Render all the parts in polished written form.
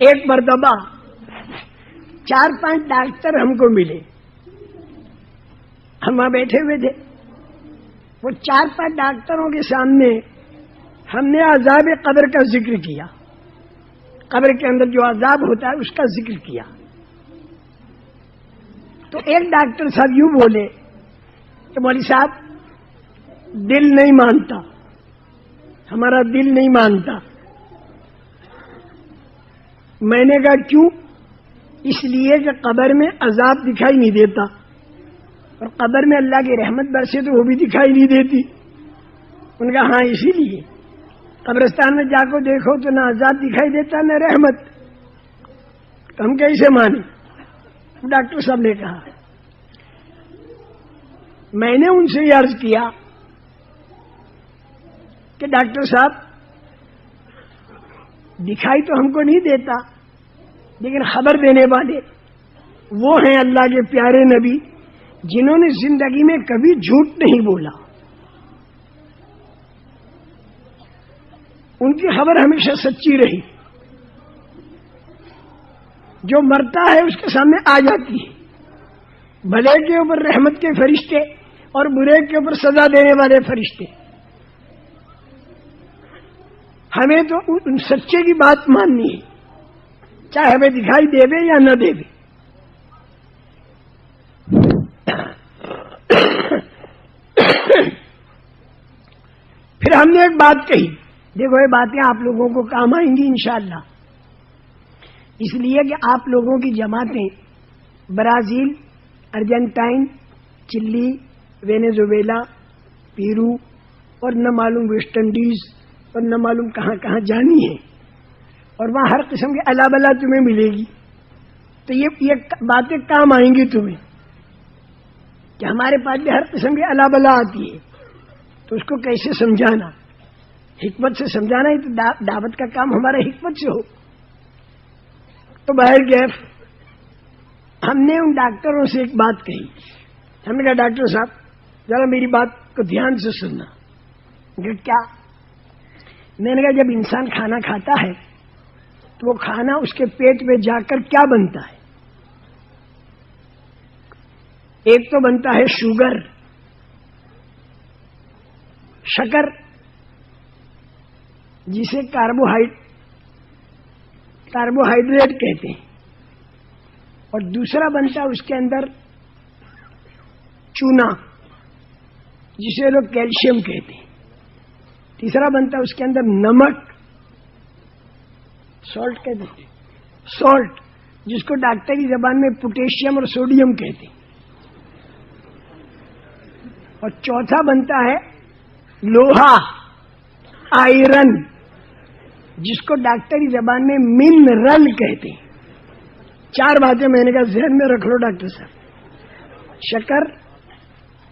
ایک مرتبہ 4-5 ڈاکٹر ہم کو ملے، ہم وہاں بیٹھے ہوئے تھے. وہ 4-5 ڈاکٹروں کے سامنے ہم نے عذاب قبر کا ذکر کیا، قبر کے اندر جو عذاب ہوتا ہے اس کا ذکر کیا. تو ایک ڈاکٹر صاحب یوں بولے کہ مولوی صاحب دل نہیں مانتا، ہمارا دل نہیں مانتا. میں نے کہا کیوں؟ اس لیے کہ قبر میں عذاب دکھائی نہیں دیتا، اور قبر میں اللہ کی رحمت برسے تو وہ بھی دکھائی نہیں دیتی. ان کا ہاں اسی لیے قبرستان میں جا کو دیکھو تو نہ عذاب دکھائی دیتا نہ رحمت. تو ہم کیسے مانیں؟ ڈاکٹر صاحب نے کہا. میں نے ان سے یہ عرض کیا کہ ڈاکٹر صاحب دکھائی تو ہم کو نہیں دیتا، لیکن خبر دینے والے وہ ہیں اللہ کے پیارے نبی جنہوں نے زندگی میں کبھی جھوٹ نہیں بولا. ان کی خبر ہمیشہ سچی رہی. جو مرتا ہے اس کے سامنے آ جاتی ہے، بھلے کے اوپر رحمت کے فرشتے اور برے کے اوپر سزا دینے والے فرشتے. ہمیں تو ان سچے کی بات ماننی ہے، چاہے ہمیں دکھائی دے یا نہ دے. پھر ہم نے ایک بات کہی، دیکھو یہ باتیں آپ لوگوں کو کام آئیں گی انشاءاللہ، اس لیے کہ آپ لوگوں کی جماعتیں برازیل، ارجنٹائن، چلی، وینیزویلا، پیرو اور نہ معلوم ویسٹ انڈیز اور نہ معلوم کہاں کہاں جانی ہے، اور وہاں ہر قسم کے اللہ بلا تمہیں ملے گی. تو یہ باتیں کام آئیں گی تمہیں کہ ہمارے پاس بھی ہر قسم کی اللہ بلا آتی ہے، تو اس کو کیسے سمجھانا، حکمت سے سمجھانا ہی تو دعوت کا کام ہمارا حکمت سے ہو. تو باہر گیف ہم نے ان ڈاکٹروں سے ایک بات کہی. ہم نے کہا ڈاکٹر صاحب ذرا میری بات کو دھیان سے سننا. کہ کیا؟ میں نے کہا جب انسان کھانا کھاتا ہے تو وہ کھانا اس کے پیٹ میں جا کر کیا بنتا ہے؟ ایک تو بنتا ہے شوگر، شکر جسے کاربوہائیڈریٹ کہتے ہیں، اور دوسرا بنتا ہے اس کے اندر چونا جسے لوگ کیلشیم کہتے ہیں، تیسرا بنتا ہے اس کے اندر نمک، سالٹ کہتے ہیں، سالٹ جس کو ڈاکٹری زبان میں پوٹیشیم اور سوڈیم کہتے ہیں، اور چوتھا بنتا ہے لوہا، آئرن جس کو ڈاکٹری زبان میں منرل کہتے ہیں. 4 باتیں میں نے کہا ذہن میں رکھ لو ڈاکٹر صاحب، شکر،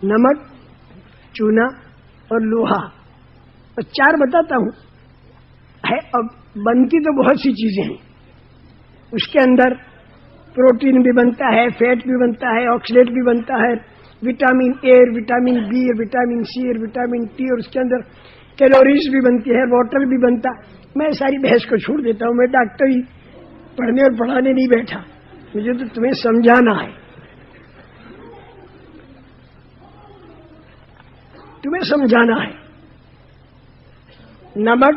نمک، چونا اور لوہا. اور 4 بتاتا ہوں. اب بنتی تو بہت سی چیزیں ہیں، اس کے اندر پروٹین بھی بنتا ہے، فیٹ بھی بنتا ہے، آکسیلیٹ بھی بنتا ہے، vitamin A, vitamin B, vitamin C اور وٹامن ٹی، اور اس کے اندر کیلوریز بھی بنتی ہے، واٹر بھی بنتا. میں ساری بحث کو چھوڑ دیتا ہوں، میں ڈاکٹر ہی پڑھنے اور پڑھانے نہیں بیٹھا، مجھے تو تمہیں سمجھانا ہے. تمہیں سمجھانا ہے. نمک،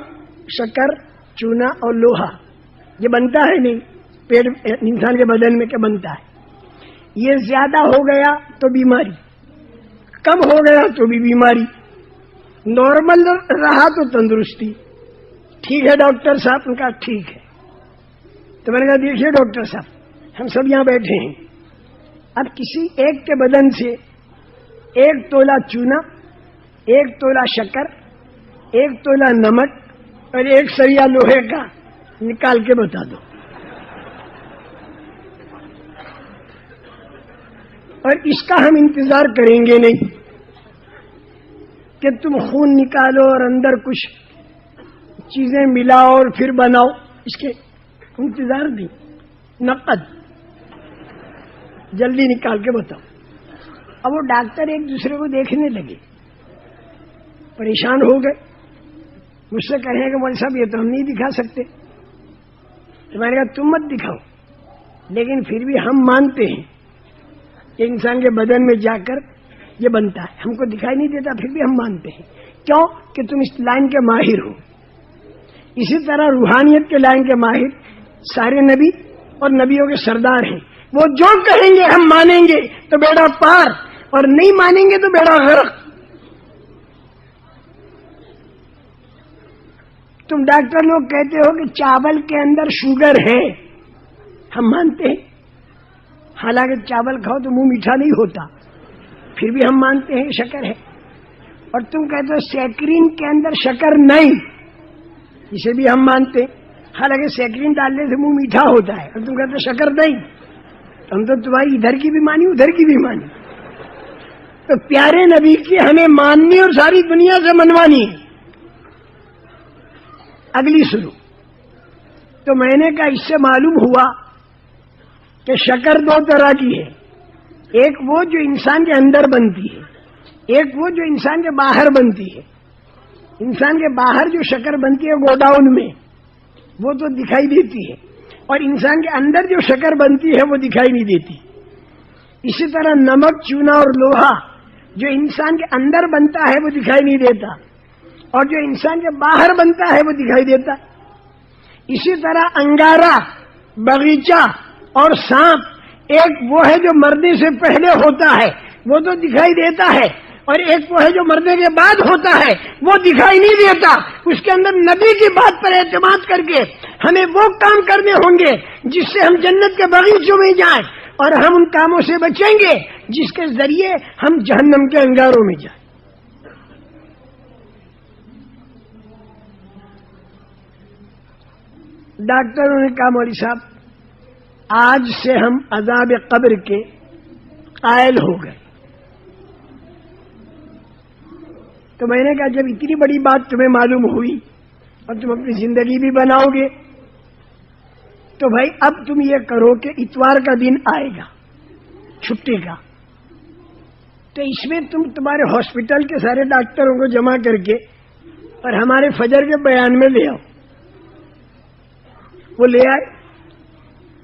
شکر، چونا اور لوہا یہ بنتا ہے نہیں پیٹ انسان کے بدن میں، کیا بنتا ہے؟ یہ زیادہ ہو گیا تو بیماری، کم ہو گیا تو بھی بیماری، نارمل رہا تو تندرستی. ٹھیک ہے ڈاکٹر صاحب؟ ان کا ٹھیک ہے. تو میں نے کہا دیکھیے ڈاکٹر صاحب ہم سب یہاں بیٹھے ہیں، اب کسی ایک کے بدن سے 1 تولہ چونا، 1 تولہ شکر، 1 تولہ نمک اور 1 سریا لوہے کا نکال کے بتا دو. اور اس کا ہم انتظار کریں گے نہیں کہ تم خون نکالو اور اندر کچھ چیزیں ملاؤ اور پھر بناؤ، اس کے انتظار نہیں. نقد جلدی نکال کے بتاؤ. اب وہ ڈاکٹر ایک دوسرے کو دیکھنے لگے، پریشان ہو گئے، مجھ سے کہیں کہ مولوی صاحب یہ تو ہم نہیں دکھا سکتے. تو میں نے کہا تم مت دکھاؤ، لیکن پھر بھی ہم مانتے ہیں کہ انسان کے بدن میں جا کر یہ بنتا ہے، ہم کو دکھائی نہیں دیتا پھر بھی ہم مانتے ہیں، کیوں کہ تم اس لائن کے ماہر ہو۔ اسی طرح روحانیت کے لائن کے ماہر سارے نبی اور نبیوں کے سردار ہیں، وہ جو کہیں گے ہم مانیں گے تو بیڑا پار، اور نہیں مانیں گے تو بیڑا غرق۔ تم ڈاکٹر لوگ کہتے ہو کہ چاول کے اندر شوگر ہے، ہم مانتے ہیں، حالانکہ چاول کھاؤ تو منہ میٹھا نہیں ہوتا، پھر بھی ہم مانتے ہیں شکر ہے۔ اور تم کہتے ہو سیکرین کے اندر شکر نہیں، اسے بھی ہم مانتے ہیں، حالانکہ سیکرین ڈالنے سے منہ میٹھا ہوتا ہے، اور تم کہتے ہو شکر نہیں۔ ہم تو تمہاری ادھر کی بھی مانی ادھر کی بھی مانی۔ تو پیارے نبی کی ہمیں ماننی اور ساری دنیا سے منوانی ہے۔ اگلی سنو، تو میں نے کہا اس سے معلوم ہوا کہ شکر دو طرح کی ہے، ایک وہ جو انسان کے اندر بنتی ہے، ایک وہ جو انسان کے باہر بنتی ہے۔ انسان کے باہر جو شکر بنتی ہے گوڈاؤن میں، وہ تو دکھائی دیتی ہے، اور انسان کے اندر جو شکر بنتی ہے وہ دکھائی نہیں دیتی۔ اسی طرح نمک، چونا اور لوہا جو انسان کے اندر بنتا ہے وہ دکھائی نہیں دیتا، اور جو انسان کے باہر بنتا ہے وہ دکھائی دیتا۔ اسی طرح انگارہ، باغیچہ اور سانپ، ایک وہ ہے جو مرنے سے پہلے ہوتا ہے وہ تو دکھائی دیتا ہے، اور ایک وہ ہے جو مرنے کے بعد ہوتا ہے وہ دکھائی نہیں دیتا۔ اس کے اندر نبی کی بات پر اعتماد کر کے ہمیں وہ کام کرنے ہوں گے جس سے ہم جنت کے باغیچوں میں جائیں، اور ہم ان کاموں سے بچیں گے جس کے ذریعے ہم جہنم کے انگاروں میں جائیں۔ ڈاکٹروں نے کہا مولوی صاحب آج سے ہم عذاب قبر کے قائل ہو گئے۔ تو میں نے کہا جب اتنی بڑی بات تمہیں معلوم ہوئی اور تم اپنی زندگی بھی بناؤ گے تو بھائی اب تم یہ کرو کہ اتوار کا دن آئے گا چھٹی کا، تو اس میں تم تمہارے ہاسپٹل کے سارے ڈاکٹروں کو جمع کر کے اور ہمارے فجر کے بیان میں لے آؤ۔ وہ لے آئے،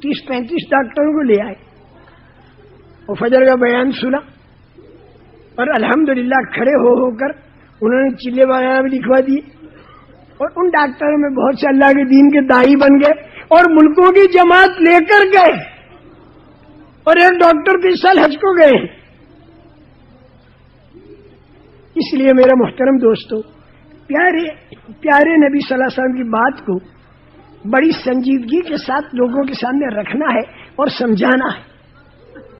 30-35 ڈاکٹروں کو لے آئے، وہ فجر کا بیان سنا، اور الحمدللہ کھڑے ہو کر انہوں نے چلے وغیرہ بھی لکھوا دیے، اور ان ڈاکٹروں میں بہت سے اللہ کے دین کے داعی بن گئے اور ملکوں کی جماعت لے کر گئے، اور ایک ڈاکٹر تو اس سال حج کو گئے۔ اس لیے میرا محترم دوستو، پیارے نبی صلی اللہ علیہ وسلم کی بات کو بڑی سنجیدگی کے ساتھ لوگوں کے سامنے رکھنا ہے اور سمجھانا ہے۔